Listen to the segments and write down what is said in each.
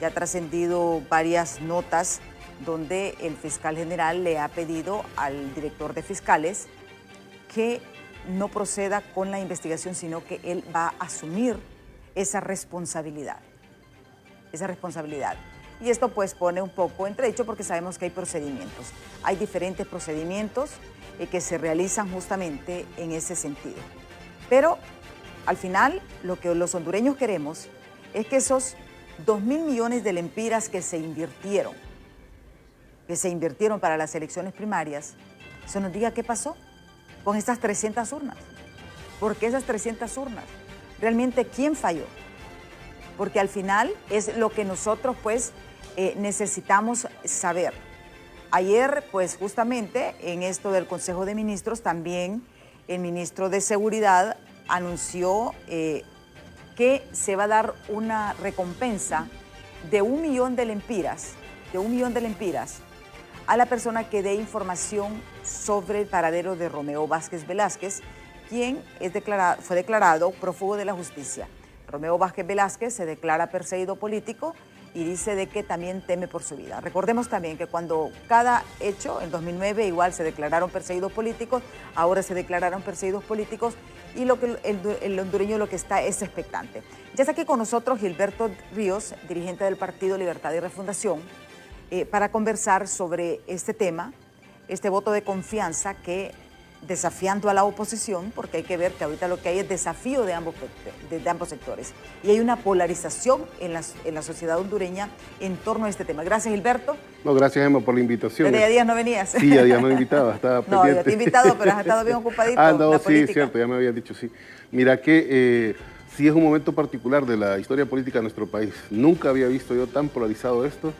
Ya ha trascendido varias notas donde el fiscal general le ha pedido al director de fiscales que no proceda con la investigación, sino que él va a asumir esa responsabilidad. Y esto pues pone un poco entredicho porque sabemos que hay procedimientos. Hay diferentes procedimientos que se realizan justamente en ese sentido. Pero al final lo que los hondureños queremos es que esos 2.000 millones de lempiras que se invirtieron para las elecciones primarias, se nos diga qué pasó con estas 300 urnas. Porque esas 300 urnas, realmente ¿quién falló? Porque al final es lo que nosotros pues necesitamos saber. Ayer pues justamente en esto del Consejo de Ministros también el ministro de Seguridad anunció que se va a dar una recompensa de 1 millón de lempiras, a la persona que dé información sobre el paradero de Romeo Vázquez Velázquez, quien fue declarado prófugo de la justicia. Romeo Vázquez Velázquez se declara perseguido político y dice de que también teme por su vida. Recordemos también que cuando cada hecho, en 2009 igual se declararon perseguidos políticos, ahora se declararon perseguidos políticos y lo que el hondureño lo que está es expectante. Ya está aquí con nosotros Gilberto Ríos, dirigente del Partido Libertad y Refundación, para conversar sobre este tema, este voto de confianza que desafiando a la oposición, porque hay que ver que ahorita lo que hay es desafío de ambos sectores. Y hay una polarización en la sociedad hondureña en torno a este tema. Gracias, Gilberto. No, gracias, Emma, por la invitación. Desde días no venías. Sí, a días no invitaba, estaba pendiente. No, yo te he invitado, pero has estado bien ocupadito. No, sí, cierto, ya me habían dicho, sí. Mira que sí es un momento particular de la historia política de nuestro país. Nunca había visto yo tan polarizado esto,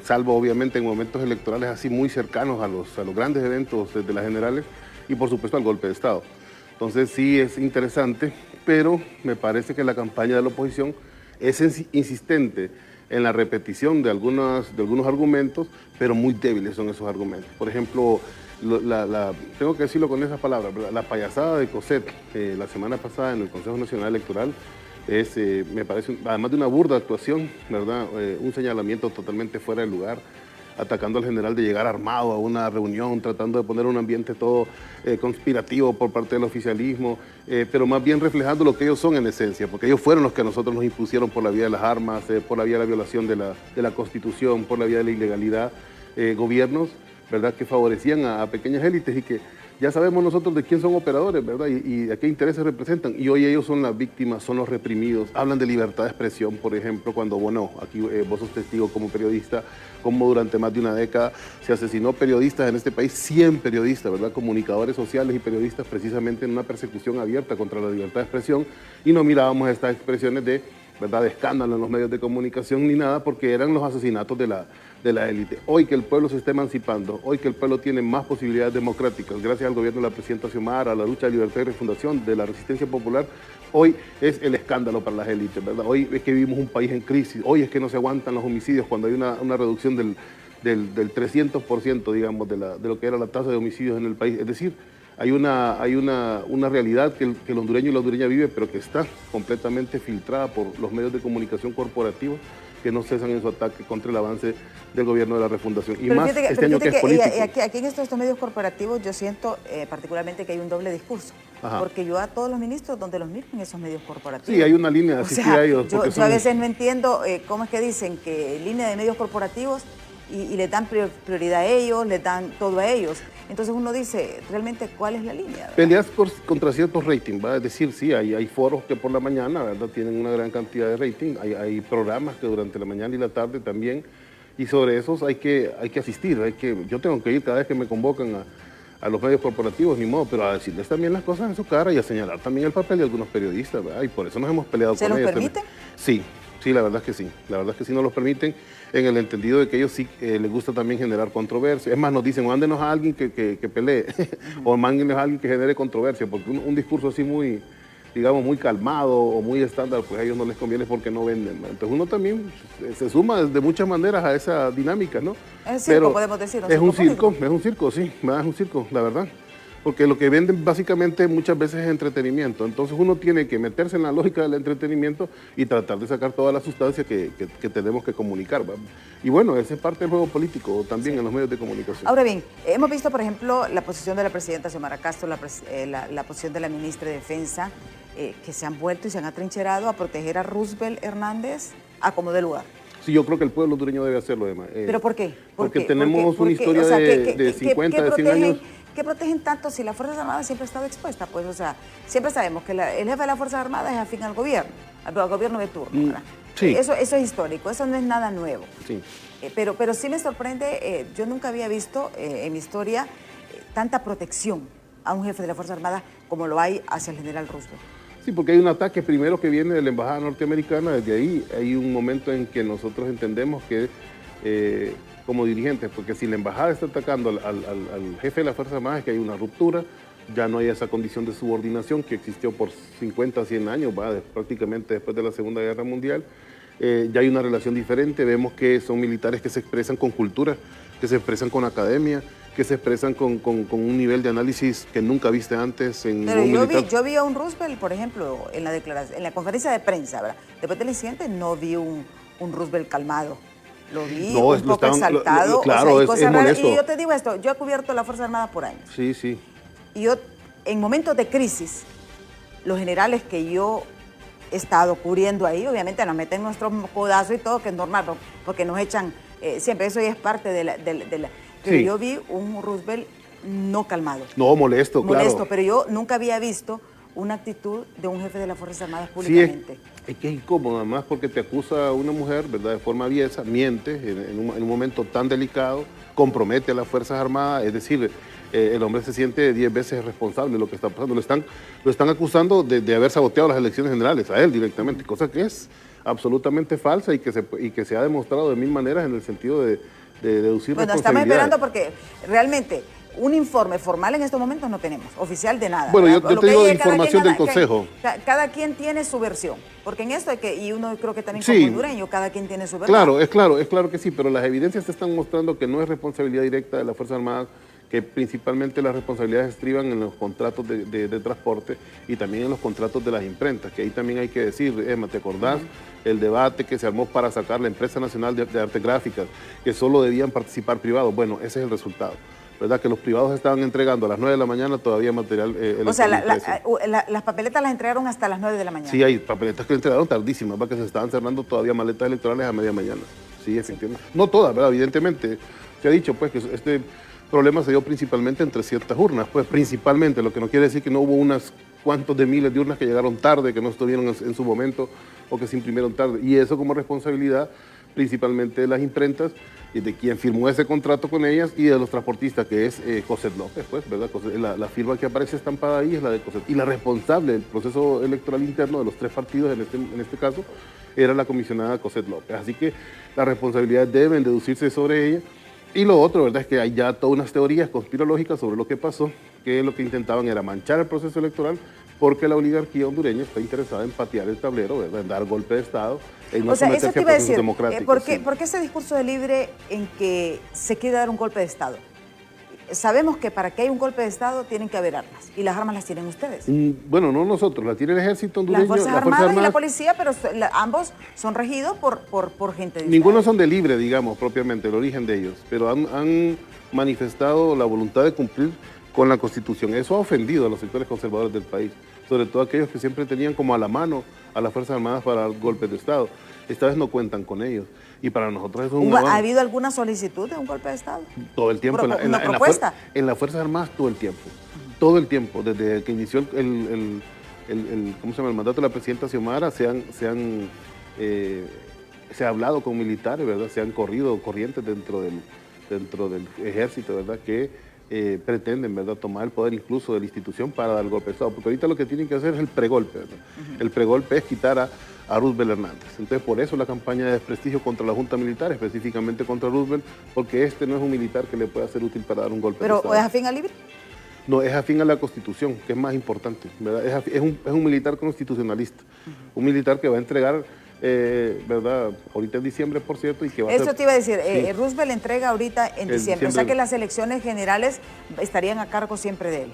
salvo obviamente en momentos electorales así muy cercanos a los grandes eventos de las generales, y por supuesto al golpe de Estado. Entonces sí es interesante, pero me parece que la campaña de la oposición es insistente en la repetición de algunos argumentos, pero muy débiles son esos argumentos. Por ejemplo, tengo que decirlo con esas palabras, ¿verdad? La payasada de Cosette la semana pasada en el Consejo Nacional Electoral me parece, además de una burda actuación, ¿verdad? Un señalamiento totalmente fuera de lugar, atacando al general de llegar armado a una reunión, tratando de poner un ambiente todo conspirativo por parte del oficialismo, pero más bien reflejando lo que ellos son en esencia, porque ellos fueron los que a nosotros nos impusieron por la vía de las armas, por la vía de la violación de la Constitución, por la vía de la ilegalidad, gobiernos, ¿verdad?, que favorecían a pequeñas élites y que ya sabemos nosotros de quién son operadores, ¿verdad? Y a qué intereses representan. Y hoy ellos son las víctimas, son los reprimidos. Hablan de libertad de expresión, por ejemplo, cuando, bueno, aquí vos sos testigo como periodista, como durante más de una década se asesinó periodistas en este país, 100 periodistas, ¿verdad? Comunicadores sociales y periodistas, precisamente en una persecución abierta contra la libertad de expresión. Y no mirábamos estas expresiones de, ¿verdad?, de escándalo en los medios de comunicación ni nada, porque eran los asesinatos de la élite. Hoy que el pueblo se está emancipando, hoy que el pueblo tiene más posibilidades democráticas, gracias al gobierno de la presidenta Xiomara, a la lucha de libertad y refundación, de la resistencia popular, hoy es el escándalo para las élites, ¿verdad? Hoy es que vivimos un país en crisis, hoy es que no se aguantan los homicidios cuando hay una reducción del 300%, digamos, de lo que era la tasa de homicidios en el país. Es decir, hay una realidad que el hondureño y la hondureña vive, pero que está completamente filtrada por los medios de comunicación corporativos que no cesan en su ataque contra el avance del gobierno de la refundación. Y más este año que es político. Aquí en estos medios corporativos yo siento particularmente que hay un doble discurso. Ajá. Porque yo a todos los ministros donde los miro en esos medios corporativos. Sí, hay una línea, así que hay ellos. Yo a veces no entiendo cómo es que dicen que línea de medios corporativos y le dan prioridad a ellos, le dan todo a ellos. Entonces uno dice, realmente, ¿cuál es la línea? ¿Verdad? Peleas contra ciertos ratings, ¿va? Es decir, sí, hay foros que por la mañana, ¿verdad?, tienen una gran cantidad de rating, hay programas que durante la mañana y la tarde también, y sobre esos hay que asistir, yo tengo que ir cada vez que me convocan a los medios corporativos, ni modo, pero a decirles también las cosas en su cara y a señalar también el papel de algunos periodistas, ¿verdad? Y por eso nos hemos peleado con ellos. ¿Se los permiten? Sí. Sí, la verdad es que sí. La verdad es que sí nos lo permiten en el entendido de que ellos sí les gusta también generar controversia. Es más, nos dicen, mándenos a alguien que pelee o mándenos a alguien que genere controversia, porque un discurso así muy, digamos, muy calmado o muy estándar, pues a ellos no les conviene porque no venden, ¿no? Entonces uno también se suma de muchas maneras a esa dinámica, ¿no? Es circo, podemos decir. Es un circo, sí, es un circo, la verdad. porque lo que venden básicamente muchas veces es entretenimiento. Entonces uno tiene que meterse en la lógica del entretenimiento y tratar de sacar toda la sustancia que tenemos que comunicar, ¿va? Y bueno, esa es parte del juego político también en los medios de comunicación. Ahora bien, hemos visto, por ejemplo, la posición de la presidenta Xiomara Castro, la posición de la ministra de Defensa, que se han vuelto y se han atrincherado a proteger a Roosevelt Hernández a como de lugar. Sí, yo creo que el pueblo hondureño debe hacerlo, además. ¿Pero por qué? Porque tenemos una historia de 50, de 100 años. ¿Qué protegen tanto si las Fuerzas Armadas siempre ha estado expuesta? Pues, o sea, siempre sabemos que el jefe de las Fuerzas Armadas es afín al gobierno de turno, ¿verdad? Sí. Eso es histórico, eso no es nada nuevo. Sí. Pero sí me sorprende, yo nunca había visto en mi historia tanta protección a un jefe de las Fuerzas Armadas como lo hay hacia el general Roosevelt. Sí, porque hay un ataque primero que viene de la embajada norteamericana, desde ahí hay un momento en que nosotros entendemos que como dirigentes, porque si la embajada está atacando al jefe de las Fuerzas Armadas es que hay una ruptura, ya no hay esa condición de subordinación que existió por 50, 100 años, prácticamente después de la Segunda Guerra Mundial. Ya hay una relación diferente, vemos que son militares que se expresan con cultura, que se expresan con academia, que se expresan con un nivel de análisis que nunca viste antes en Pero un militar. yo vi a un Roosevelt, por ejemplo, en la conferencia de prensa, ¿verdad? Después del incidente no vi un Roosevelt calmado. Lo vi un poco exaltado. Claro, o sea, es molesto. Y yo te digo esto, yo he cubierto la Fuerza Armada por años. Sí, sí. Y yo, en momentos de crisis, los generales que yo he estado cubriendo ahí, obviamente nos meten nuestros codazos y todo, que es normal, porque nos echan siempre, eso ya es parte de la... Pero sí. yo vi un Roosevelt no calmado. No, molesto, claro. Molesto, pero yo nunca había visto una actitud de un jefe de las Fuerzas Armadas públicamente. Sí, es que es incómodo, además, porque te acusa una mujer, ¿verdad?, de forma aviesa, miente en un momento tan delicado, compromete a las Fuerzas Armadas, es decir, el hombre se siente 10 veces responsable de lo que está pasando. Lo están acusando de haber saboteado las elecciones generales, a él directamente, cosa que es absolutamente falsa y que se ha demostrado de mil maneras en el sentido de deducir Bueno, estamos esperando porque realmente un informe formal en estos momentos no tenemos, oficial de nada. Bueno, yo te digo de información del Consejo. Cada quien tiene su versión, porque en esto hay que, y uno creo que también sí, como hondureño, cada quien tiene su versión. Claro, es claro que sí, pero las evidencias te están mostrando que no es responsabilidad directa de las Fuerzas Armadas, que principalmente las responsabilidades estriban en los contratos de transporte y también en los contratos de las imprentas, que ahí también hay que decir, Emma, ¿te acordás el debate que se armó para sacar la Empresa Nacional de Artes Gráficas, que solo debían participar privados? Bueno, ese es el resultado, ¿verdad? Que los privados estaban entregando a las 9 de la mañana todavía material o sea, las papeletas las entregaron hasta las 9 de la mañana. Sí, hay papeletas que entregaron tardísimas, que se estaban cerrando todavía maletas electorales a media mañana. Sí, efectivamente. No todas, ¿verdad? Evidentemente. Se ha dicho, pues, que este problema se dio principalmente entre ciertas urnas, pues principalmente, lo que no quiere decir que no hubo unas cuantos de miles de urnas que llegaron tarde, que no estuvieron en su momento o que se imprimieron tarde. Y eso como responsabilidad principalmente de las imprentas y de quien firmó ese contrato con ellas y de los transportistas, que es Cosette López, pues, ¿verdad? La firma que aparece estampada ahí es la de Cosette. Y la responsable del proceso electoral interno de los tres partidos, en este caso, era la comisionada Cosette López. Así que las responsabilidades deben deducirse sobre ella. Y lo otro, ¿verdad?, es que hay ya todas unas teorías conspirológicas sobre lo que pasó, que lo que intentaban era manchar el proceso electoral porque la oligarquía hondureña está interesada en patear el tablero, ¿verdad?, en dar golpe de Estado, en no someterse a procesos democráticos. ¿Por qué ese discurso de Libre en que se quiere dar un golpe de Estado? Sabemos que para que haya un golpe de Estado tienen que haber armas, y las armas las tienen ustedes. Bueno, no nosotros, las tiene el ejército hondureño. Las Fuerzas Armadas y la policía, pero ambos son regidos por gente de Ninguno son de Libre, digamos, propiamente, el origen de ellos, pero han manifestado la voluntad de cumplir con la Constitución. Eso ha ofendido a los sectores conservadores del país, sobre todo aquellos que siempre tenían como a la mano a las Fuerzas Armadas para dar golpes de Estado. Esta vez no cuentan con ellos. Y para nosotros eso es un avance. ¿Ha habido alguna solicitud de un golpe de Estado? Todo el tiempo. ¿Una propuesta? En las Fuerzas Armadas todo el tiempo. Todo el tiempo. Desde que inició el mandato de la presidenta Xiomara, se ha hablado con militares, ¿verdad? Se han corrido corrientes dentro del ejército, ¿verdad?, que pretenden, ¿verdad?, tomar el poder incluso de la institución para dar el golpe de Estado. Porque ahorita lo que tienen que hacer es el pregolpe, ¿verdad? El pregolpe es quitar a Roosevelt Hernández. Entonces, por eso la campaña de desprestigio contra la Junta Militar, específicamente contra Roosevelt, porque este no es un militar que le pueda ser útil para dar un golpe de Estado. ¿Pero es afín a Libre? No, es afín a la Constitución, que es más importante, ¿verdad? Es un militar constitucionalista, un militar que va a entregar, ¿verdad?, ahorita en diciembre, por cierto, y que va a Eso te iba a decir, sí. Roosevelt entrega ahorita en diciembre, o sea que las elecciones generales estarían a cargo siempre de él.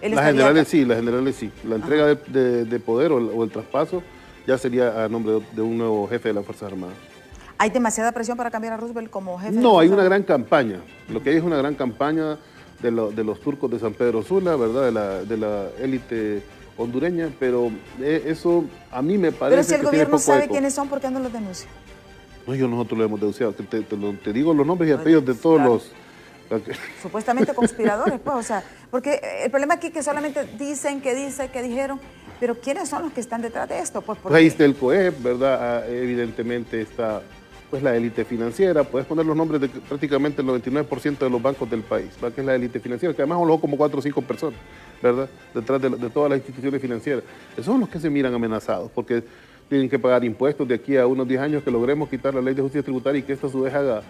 Las generales sí, las generales sí. La entrega de poder o el traspaso ya sería a nombre de un nuevo jefe de las Fuerzas Armadas. ¿Hay demasiada presión para cambiar a Roosevelt como jefe? No, hay una gran campaña. Lo que hay es una gran campaña de los turcos de San Pedro Sula, ¿verdad? De la élite hondureña, pero eso a mí me parece. Pero si el gobierno sabe eco. quiénes son, ¿por qué no los denuncia? No, nosotros lo hemos denunciado. Te digo los nombres y apellidos de todos los. Supuestamente conspiradores, pues, o sea, porque el problema aquí es que solamente dicen, que dijeron, pero ¿quiénes son los que están detrás de esto? Pues ahí está el COEP, ¿verdad? Evidentemente está pues la élite financiera, puedes poner los nombres de prácticamente el 99% de los bancos del país, ¿verdad? Que es la élite financiera, que además son como 4 o 5 personas, ¿verdad? Detrás de todas las instituciones financieras. Esos son los que se miran amenazados, porque tienen que pagar impuestos de aquí a unos 10 años que logremos quitar la ley de justicia tributaria y que esto a su vez haga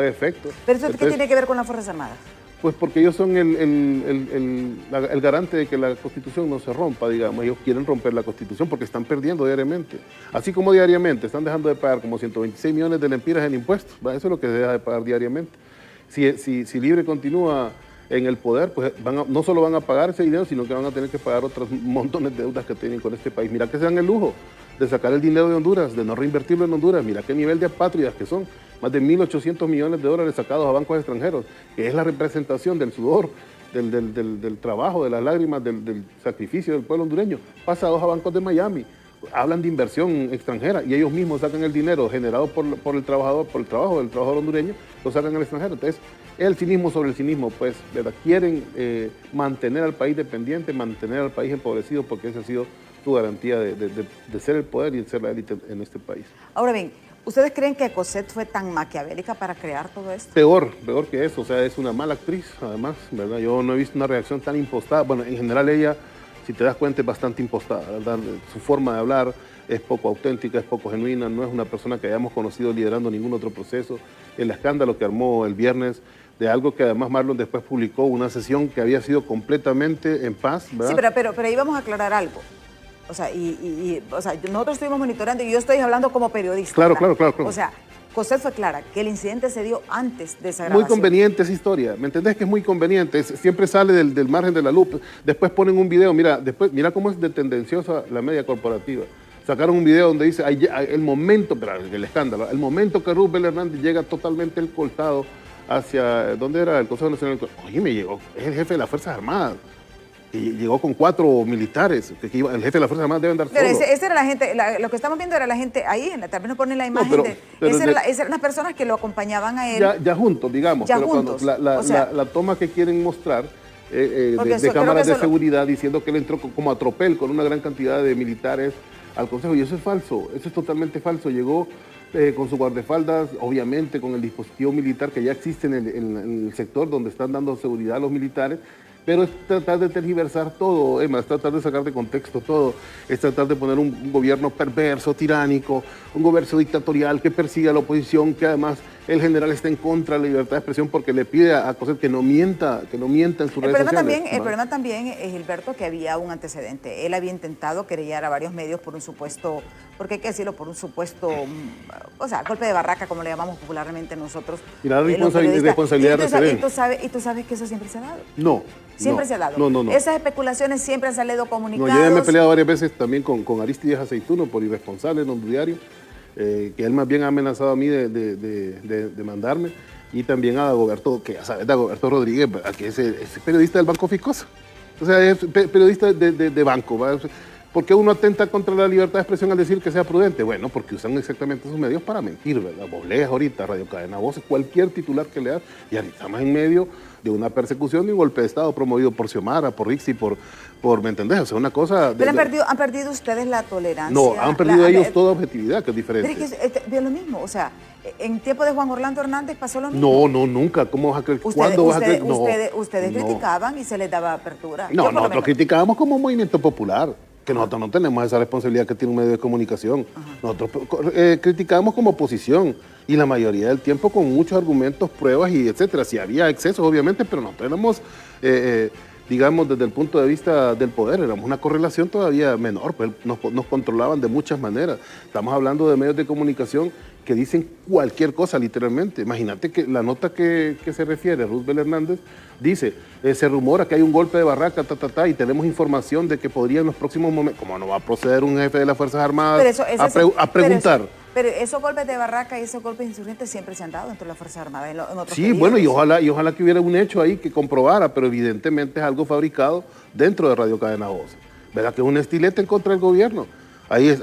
efecto. ¿Pero eso qué tiene que ver con las Fuerzas Armadas? Pues porque ellos son el garante de que la Constitución no se rompa, digamos. Ellos quieren romper la Constitución porque están perdiendo diariamente. Así como diariamente están dejando de pagar como 126 millones de lempiras en impuestos, ¿va? Eso es lo que se deja de pagar diariamente. Si Libre continúa en el poder, pues no solo van a pagar ese dinero, sino que van a tener que pagar otros montones de deudas que tienen con este país. Mira que se dan el lujo de sacar el dinero de Honduras, de no reinvertirlo en Honduras. Mira qué nivel de apátridas que son. Más de 1.800 millones de dólares sacados a bancos extranjeros, que es la representación del sudor, del trabajo, de las lágrimas, del sacrificio del pueblo hondureño, pasados a bancos de Miami. Hablan de inversión extranjera y ellos mismos sacan el dinero generado por el trabajador, por el trabajo del trabajador hondureño, lo sacan al extranjero. Entonces, es el cinismo sobre el cinismo, pues, ¿verdad? Quieren mantener al país dependiente, mantener al país empobrecido, porque esa ha sido su garantía de ser el poder y de ser la élite en este país. Ahora bien, ¿ustedes creen que Cosette fue tan maquiavélica para crear todo esto? Peor que eso, o sea, es una mala actriz, además, ¿verdad? Yo no he visto una reacción tan impostada. Bueno, en general ella, si te das cuenta, es bastante impostada, ¿verdad? Su forma de hablar es poco auténtica, es poco genuina, no es una persona que hayamos conocido liderando ningún otro proceso. El escándalo que armó el viernes, de algo que además Marlon después publicó, una sesión que había sido completamente en paz, ¿verdad? Sí, pero ahí vamos a aclarar algo. O sea, nosotros estuvimos monitoreando y yo estoy hablando como periodista. Claro. O sea, Cosette fue clara que el incidente se dio antes de esa grabación. Muy conveniente esa historia, ¿me entendés? Que es muy conveniente, siempre sale del margen de la luz. Después ponen un video, mira cómo es de tendenciosa la media corporativa. Sacaron un video donde dice, el momento que Roosevelt Hernández llega totalmente escoltado hacia, ¿dónde era? El Consejo Nacional. Oye, me llegó, es el jefe de las Fuerzas Armadas. Y llegó con 4 militares, el jefe de las Fuerzas Armadas debe andar solo. Pero esa era la gente, lo que estamos viendo era la gente ahí, tal vez nos ponen la imagen esas eran las personas que lo acompañaban a él. Ya juntos, digamos, ya pero juntos. La toma que quieren mostrar de cámaras de seguridad diciendo que él entró como a tropel con una gran cantidad de militares al Consejo, y eso es falso, eso es totalmente falso. Llegó con sus guardaespaldas, obviamente con el dispositivo militar que ya existe en el sector donde están dando seguridad a los militares, pero es tratar de tergiversar todo, Emma, es tratar de sacar de contexto todo, es tratar de poner un gobierno perverso, tiránico, un gobierno dictatorial que persigue a la oposición, que además el general está en contra de la libertad de expresión porque le pide a Cosette que no mienta en sus redes sociales. El problema también es, Gilberto, que había un antecedente. Él había intentado querellar a varios medios por un supuesto, porque hay que decirlo, por un supuesto, o sea, golpe de barraca, como le llamamos popularmente nosotros. Y la responsabilidad de y tú sabes que eso siempre se ha dado. No. Siempre se ha dado. No. Esas especulaciones siempre han salido comunicados. No, yo ya me he peleado varias veces también con Aristides Aceituno por irresponsable en un diario, que él más bien ha amenazado a mí de mandarme, y también a Dagoberto, que ya sabes, Dagoberto Rodríguez, que es periodista del Banco Fiscosa. O sea, es periodista de banco, ¿va? ¿Por qué uno atenta contra la libertad de expresión al decir que sea prudente? Bueno, porque usan exactamente esos medios para mentir, ¿verdad? Vos lees ahorita Radio Cadena Voces, cualquier titular que leas, y ahorita estamos en medio de una persecución y un golpe de Estado promovido por Xiomara, por Rixi, ¿me entendés? O sea, una cosa... Pero han perdido ustedes la tolerancia. No, han perdido ellos toda objetividad, que es diferente. Pero es que es lo mismo, o sea, en tiempo de Juan Orlando Hernández pasó lo mismo. No, nunca. ¿Cómo vas a creer? Ustedes criticaban y se les daba apertura. No, nosotros criticábamos como un movimiento popular, que nosotros no tenemos esa responsabilidad que tiene un medio de comunicación. Nosotros criticábamos como oposición, y la mayoría del tiempo con muchos argumentos, pruebas y etcétera. Si había excesos, obviamente, pero no tenemos, digamos, desde el punto de vista del poder, éramos una correlación todavía menor, pues nos controlaban de muchas maneras. Estamos hablando de medios de comunicación que dicen cualquier cosa literalmente. Imagínate que la nota que se refiere a Roosevelt Hernández dice, se rumora que hay un golpe de barraca, y tenemos información de que podría en los próximos momentos, ¿cómo no va a proceder un jefe de las Fuerzas Armadas a preguntar? Pero esos golpes de barraca y esos golpes insurgentes siempre se han dado dentro de las Fuerzas Armadas, en otros Sí, periodos. bueno, y ojalá que hubiera un hecho ahí que comprobara, pero evidentemente es algo fabricado dentro de Radio Cadena Voz. ¿Verdad que es un estilete en contra del gobierno? Ahí es,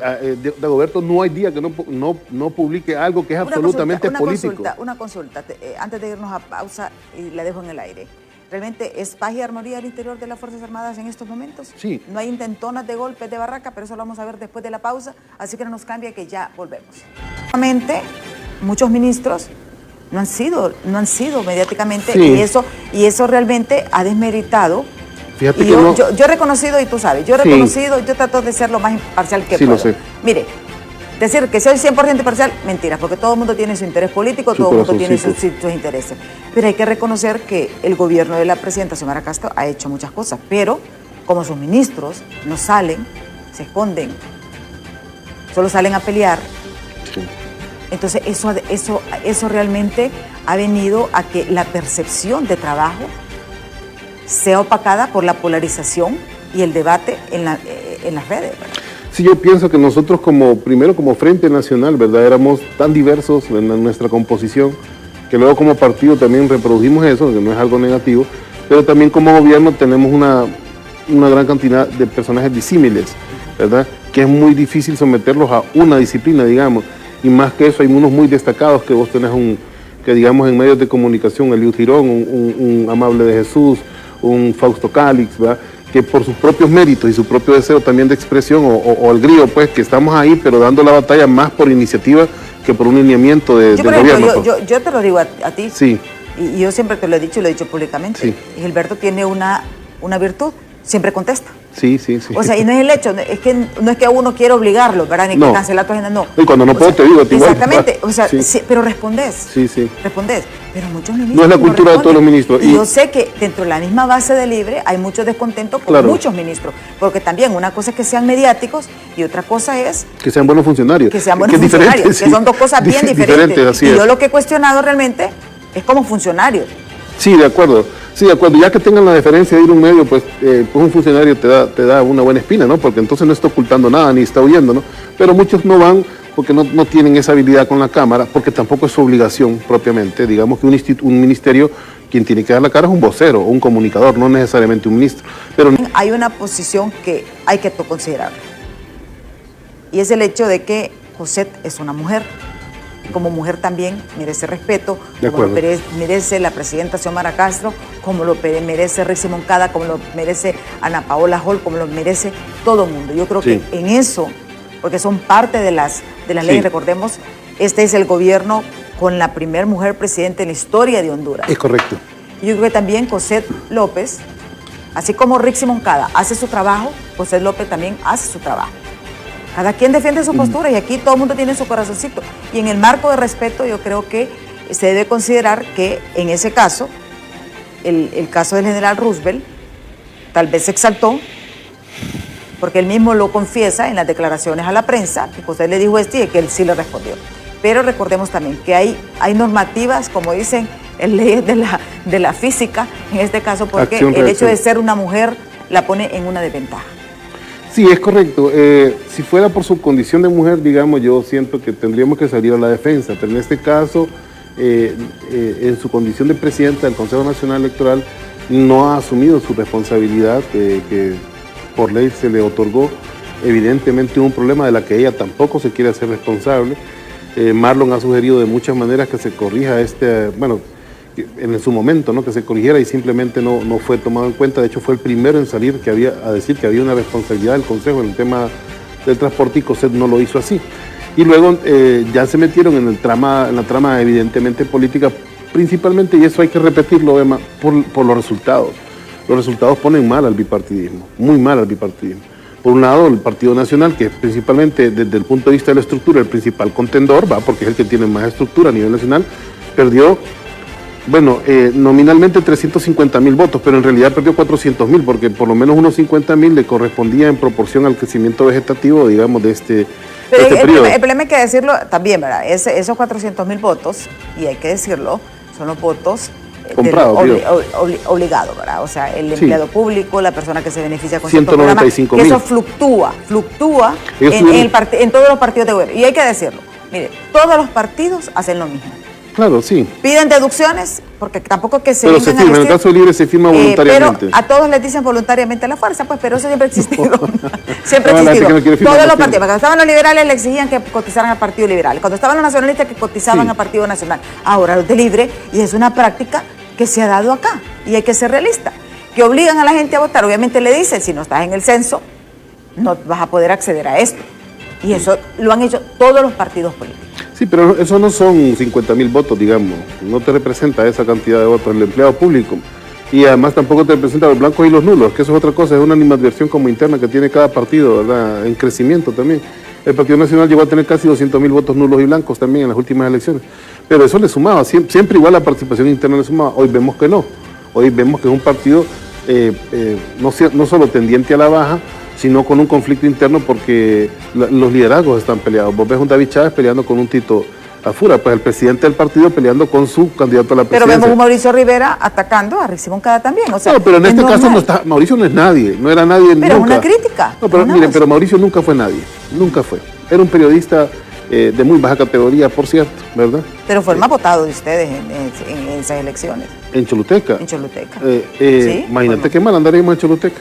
Dagoberto, no hay día que no publique algo que es absolutamente político. Una consulta, antes de irnos a pausa, y la dejo en el aire. ¿Realmente es paz y armonía al interior de las Fuerzas Armadas en estos momentos? Sí. No hay intentonas de golpes de barraca, pero eso lo vamos a ver después de la pausa, así que no nos cambia, que ya volvemos. Realmente, muchos ministros no han sido mediáticamente, sí. y eso realmente ha desmeritado. Fíjate y que yo he reconocido, y tú sabes, yo trato de ser lo más imparcial que puedo. Lo sé. Mire, decir que soy 100% imparcial, mentira, porque todo el mundo tiene su interés político, todo el mundo tiene sus intereses. Pero hay que reconocer que el gobierno de la presidenta Xiomara Castro ha hecho muchas cosas, pero como sus ministros no salen, se esconden, solo salen a pelear. Sí. Entonces eso realmente ha venido a que la percepción de trabajo sea opacada por la polarización y el debate en las redes, ¿verdad? Sí, yo pienso que nosotros primero como Frente Nacional, ¿verdad? Éramos tan diversos en nuestra composición, que luego como partido también reprodujimos eso, que no es algo negativo, pero también como gobierno tenemos una gran cantidad de personajes disímiles, ¿verdad? Que es muy difícil someterlos a una disciplina, digamos, y más que eso hay unos muy destacados que vos tenés que digamos en medios de comunicación, Eliud Girón, un Amable de Jesús, un Fausto Cálix, ¿verdad? Que por sus propios méritos y su propio deseo también de expresión, o el grillo, pues, que estamos ahí, pero dando la batalla más por iniciativa que por un lineamiento del gobierno. Yo te lo digo a ti, sí. Y yo siempre te lo he dicho y lo he dicho públicamente. Sí. Gilberto tiene una virtud, siempre contesta. Sí, sí, sí. O sea, y no es el hecho, no es que uno quiera obligarlo, ¿verdad? Ni que cancelar tu agenda, no. Y cuando no puedo te digo a ti igual. Exactamente, o sea, sí. Sí, pero respondes. Sí, sí. Respondes. Pero muchos ministros no es la cultura de todos los ministros. Y yo sé que dentro de la misma base de Libre hay mucho descontento con muchos ministros, porque también una cosa es que sean mediáticos y otra cosa es que sean buenos funcionarios. Que sean buenos funcionarios, que son dos cosas bien diferentes. Así y es. yo lo que he cuestionado realmente es como funcionario. Sí, de acuerdo. Sí, de acuerdo. Ya que tengan la deferencia de ir a un medio, pues un funcionario te da una buena espina, ¿no? Porque entonces no está ocultando nada, ni está huyendo, ¿no? Pero muchos no van porque no tienen esa habilidad con la Cámara, porque tampoco es su obligación propiamente. Digamos que un ministerio, quien tiene que dar la cara es un vocero o un comunicador, no necesariamente un ministro. Pero hay una posición que hay que considerar, y es el hecho de que Cosette es una mujer. Como mujer también merece respeto, como lo merece la presidenta Xiomara Castro, como lo merece Rixi Moncada, como lo merece Ana Paola Hall, como lo merece todo el mundo. Yo creo que en eso, porque son parte de las leyes, recordemos, este es el gobierno con la primer mujer presidenta en la historia de Honduras. Es correcto. Yo creo que también Cosette López, así como Rixi Moncada hace su trabajo, Cosette López también hace su trabajo. Cada quien defiende su postura y aquí todo el mundo tiene su corazoncito. Y en el marco de respeto yo creo que se debe considerar que en ese caso, el caso del general Roosevelt, tal vez se exaltó, porque él mismo lo confiesa en las declaraciones a la prensa, que José le dijo esto y que él sí le respondió. Pero recordemos también que hay normativas, como dicen, en leyes de la física, en este caso, porque el hecho de ser una mujer la pone en una desventaja. Sí, es correcto. Si fuera por su condición de mujer, digamos, yo siento que tendríamos que salir a la defensa, pero en este caso, en su condición de presidenta del Consejo Nacional Electoral, no ha asumido su responsabilidad que por ley se le otorgó. Evidentemente un problema de la que ella tampoco se quiere hacer responsable. Marlon ha sugerido de muchas maneras que se corrija en su momento, ¿no? Que se corrigiera y simplemente no fue tomado en cuenta. De hecho, fue el primero en salir a decir que había una responsabilidad del Consejo en el tema del transporte y Cosette no lo hizo así. Y luego ya se metieron en la trama evidentemente política, principalmente, y eso hay que repetirlo, Emma, por los resultados. Los resultados ponen mal al bipartidismo, muy mal al bipartidismo. Por un lado, el Partido Nacional, que es principalmente desde el punto de vista de la estructura, el principal contendor, porque es el que tiene más estructura a nivel nacional, perdió. Bueno, nominalmente 350.000 votos, pero en realidad perdió 400.000, porque por lo menos unos 50.000 le correspondía en proporción al crecimiento vegetativo, digamos, de Pero este periodo. El problema hay que decirlo también, ¿verdad? Esos 400.000 votos, y hay que decirlo, son los votos comprados, obligados, ¿verdad? O sea, el Sí. empleado público, la persona que se beneficia con 195.000. que eso fluctúa en todos los partidos de gobierno. Y hay que decirlo, mire, todos los partidos hacen lo mismo. Claro, sí. Piden deducciones, porque tampoco que se Pero se vengan a firma, en el vestir, caso de Libre se firma voluntariamente. pero a todos les dicen voluntariamente a la fuerza, pues, pero eso siempre ha existido. Siempre No, ha la gente existido. que no quiere firmar Todos no los firma. partidos, cuando estaban los liberales le exigían que cotizaran al Partido Liberal, cuando estaban los nacionalistas que cotizaban Sí. al Partido Nacional. Ahora los de Libre, y es una práctica que se ha dado acá, y hay que ser realista, que obligan a la gente a votar. Obviamente le dicen, si no estás en el censo, no vas a poder acceder a esto. Y eso lo han hecho todos los partidos políticos. Sí, pero eso no son 50.000 votos, digamos. No te representa esa cantidad de votos el empleado público. Y además tampoco te representa los blancos y los nulos, que eso es otra cosa, es una animadversión como interna que tiene cada partido, ¿verdad? En crecimiento también. El Partido Nacional llegó a tener casi 200.000 votos nulos y blancos también en las últimas elecciones. Pero eso le sumaba, siempre igual la participación interna le sumaba. Hoy vemos que no. Hoy vemos que es un partido no solo tendiente a la baja, sino con un conflicto interno porque los liderazgos están peleados. Vos ves un David Chávez peleando con un Tito Afura, pues el presidente del partido peleando con su candidato a la Pero presidencia. vemos a Mauricio Rivera atacando a Rixi Moncada también. O sea, No, pero en es este caso normal. no está, Mauricio no es nadie, no era nadie Pero es nunca. una crítica. No, pero una miren, voz. pero Mauricio nunca fue nadie, nunca fue. Era un periodista de muy baja categoría, por cierto, ¿verdad? Pero fue el más votado de ustedes en esas elecciones, En Choluteca. en Choluteca. Imagínate bueno. qué mal andaríamos en Choluteca.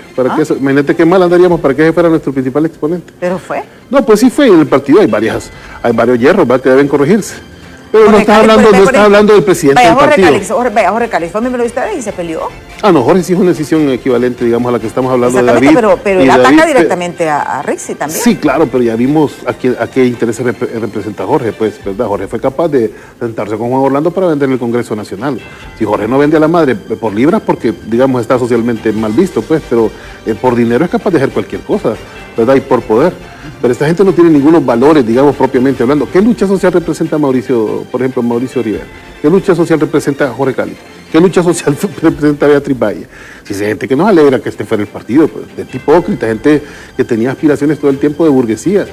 Imagínate qué mal andaríamos para que ese fuera nuestro principal exponente. Pero fue. No, pues sí fue, en el partido hay varios hierros, ¿verdad? Que deben corregirse. Pero no Jorge estás Calix, hablando, por no ejemplo, estás hablando del presidente Vaya, del partido. Jorge Calix fue miembro de ustedes y se peleó. Ah, no, Jorge sí es una decisión equivalente, digamos, a la que estamos hablando de Exactamente, David. pero y él David, ataca directamente a Rixi también. Sí, claro, pero ya vimos a qué intereses representa Jorge, pues, ¿verdad? Jorge fue capaz de sentarse con Juan Orlando para vender en el Congreso Nacional. Si Jorge no vende a la madre por libras, porque, digamos, está socialmente mal visto, pues, pero por dinero es capaz de hacer cualquier cosa, ¿verdad? Y por poder. Pero esta gente no tiene ningunos valores, digamos, propiamente hablando. ¿Qué lucha social representa Mauricio, por ejemplo, Mauricio Rivera? ¿Qué lucha social representa Jorge Calix? ¿Qué lucha social representa Beatriz Valle? Si es gente que nos alegra que este fuera el partido, pues, de hipócrita, gente que tenía aspiraciones todo el tiempo de burguesía.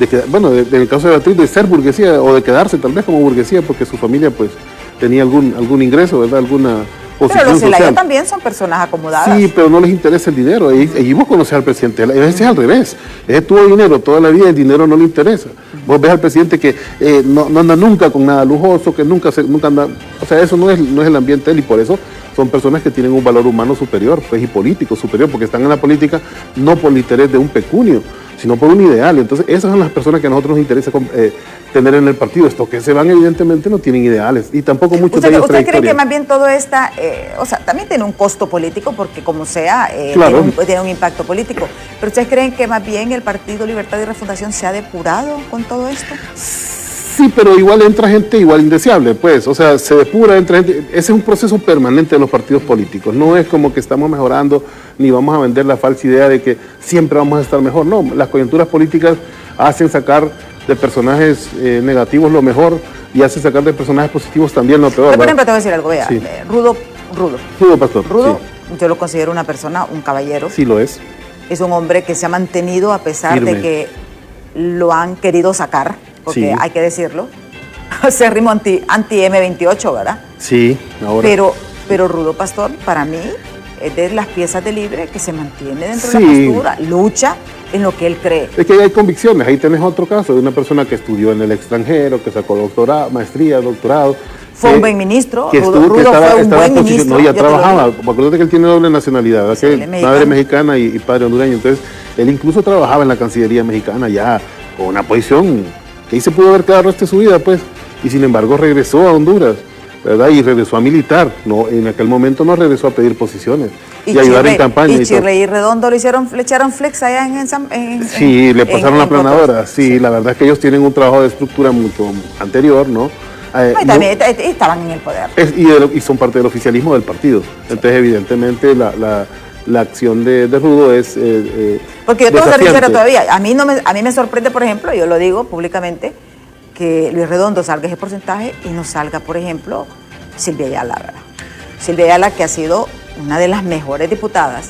En el caso de Beatriz, de ser burguesía o de quedarse tal vez como burguesía, porque su familia, pues, tenía algún ingreso, ¿verdad? Alguna posición Pero los Zelaya social. también son personas acomodadas. Sí, pero no les interesa el dinero. Y vos conocés al presidente. Ese es al revés. Ese tuvo dinero toda la vida, el dinero no le interesa. Vos ves al presidente que no anda nunca con nada lujoso, que nunca anda. O sea, eso no es el ambiente de él, y por eso son personas que tienen un valor humano superior, pues, y político superior, porque están en la política no por el interés de un pecunio, sino por un ideal. Entonces, esas son las personas que a nosotros nos interesa tener en el partido. Estos que se van, evidentemente, no tienen ideales, y tampoco muchos de ellos ¿Usted cree que trayectoria. más bien todo esta, o sea, también tiene un costo político, porque como sea, Claro. tiene un impacto político, pero ustedes creen que más bien el Partido Libertad y Refundación se ha depurado con todo esto? Sí, pero igual entra gente igual indeseable, pues, o sea, se depura, entra gente. Ese es un proceso permanente de los partidos políticos. No es como que estamos mejorando, ni vamos a vender la falsa idea de que siempre vamos a estar mejor. No, las coyunturas políticas hacen sacar de personajes negativos lo mejor y hacen sacar de personajes positivos también lo peor. Pero, por ejemplo, te voy a decir algo, vea, Sí. Rudo, Pastor. yo lo considero una persona, un caballero. Sí, lo es. Es un hombre que se ha mantenido a pesar Firme. de que lo han querido sacar, porque Sí. hay que decirlo. Se rimó anti-M28, ¿verdad? Sí, ahora. Pero Rudo Pastor, para mí, es de las piezas de Libre que se mantiene dentro de Sí. la postura, lucha en lo que él cree. Es que ahí hay convicciones. Ahí tenés otro caso de una persona que estudió en el extranjero, que sacó doctorado, maestría, doctorado. Fue un buen ministro, que Rudo fue un buen ministro. No, ya yo te lo trabajaba. digo. Acuérdate que él tiene doble nacionalidad, ¿verdad? Sí, Que él es madre mexicano. mexicana y padre hondureño. Entonces, él incluso trabajaba en la Cancillería mexicana ya con una posición que ahí se pudo haber quedado el resto de su vida, pues. Y sin embargo regresó a Honduras, ¿verdad? Y regresó a militar. No, en aquel momento no regresó a pedir posiciones y ayudar en campaña. Y y todo. Chirley y Redondo le echaron flex allá Sí, le pasaron la en planadora. Cotos. Sí, la verdad es que ellos tienen un trabajo de estructura mucho anterior, ¿no? No, y también estaban en el poder. Y son parte del oficialismo del partido. Entonces, evidentemente, la acción de Rudo es Porque yo tengo que ser sincera desafiante. todavía. A mí me sorprende, por ejemplo, yo lo digo públicamente, que Luis Redondo salga ese porcentaje y no salga, por ejemplo, Silvia Ayala, ¿verdad? Silvia Ayala, que ha sido una de las mejores diputadas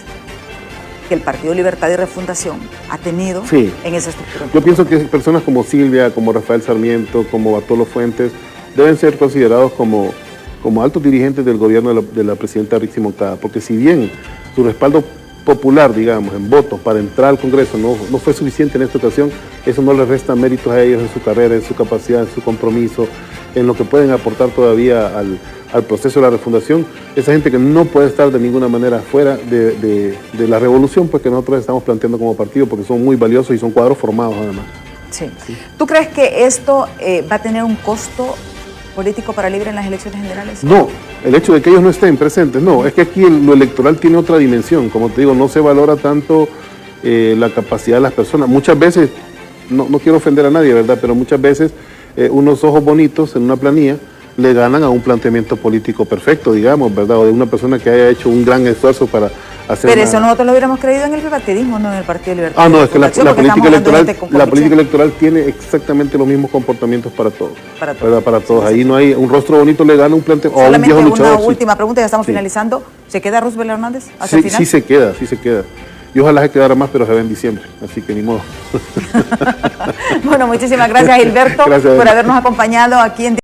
que el Partido Libertad y Refundación ha tenido en esa estructura. Yo pienso que personas como Silvia, como Rafael Sarmiento, como Bartolo Fuentes, deben ser considerados como altos dirigentes del gobierno de la presidenta Rixi Moncada, porque si bien su respaldo popular, digamos, en votos para entrar al Congreso no fue suficiente en esta ocasión, eso no les resta méritos a ellos en su carrera, en su capacidad, en su compromiso, en lo que pueden aportar todavía al proceso de la refundación. Esa gente que no puede estar de ninguna manera fuera de la revolución, pues que nosotros estamos planteando como partido, porque son muy valiosos y son cuadros formados además. Sí. ¿Tú crees que esto va a tener un costo político para Libre en las elecciones generales? No, el hecho de que ellos no estén presentes, no, es que aquí lo electoral tiene otra dimensión, como te digo, no se valora tanto la capacidad de las personas. Muchas veces, no quiero ofender a nadie, ¿verdad? Pero muchas veces unos ojos bonitos en una planilla le ganan a un planteamiento político perfecto, digamos, ¿verdad? O de una persona que haya hecho un gran esfuerzo para hacer. Pero eso nosotros lo hubiéramos creído en el bipartidismo, no en el Partido de Libertad. No, es que la política electoral tiene exactamente los mismos comportamientos para todos. Para todos. Ahí no hay un rostro bonito le gana un planteamiento. Solamente un una última pregunta, ya estamos finalizando. ¿Se queda Roosevelt Hernández hasta el final? Sí se queda. Y ojalá se quedara más, pero se ve en diciembre, así que ni modo. Bueno, muchísimas gracias, Gilberto, por habernos acompañado aquí en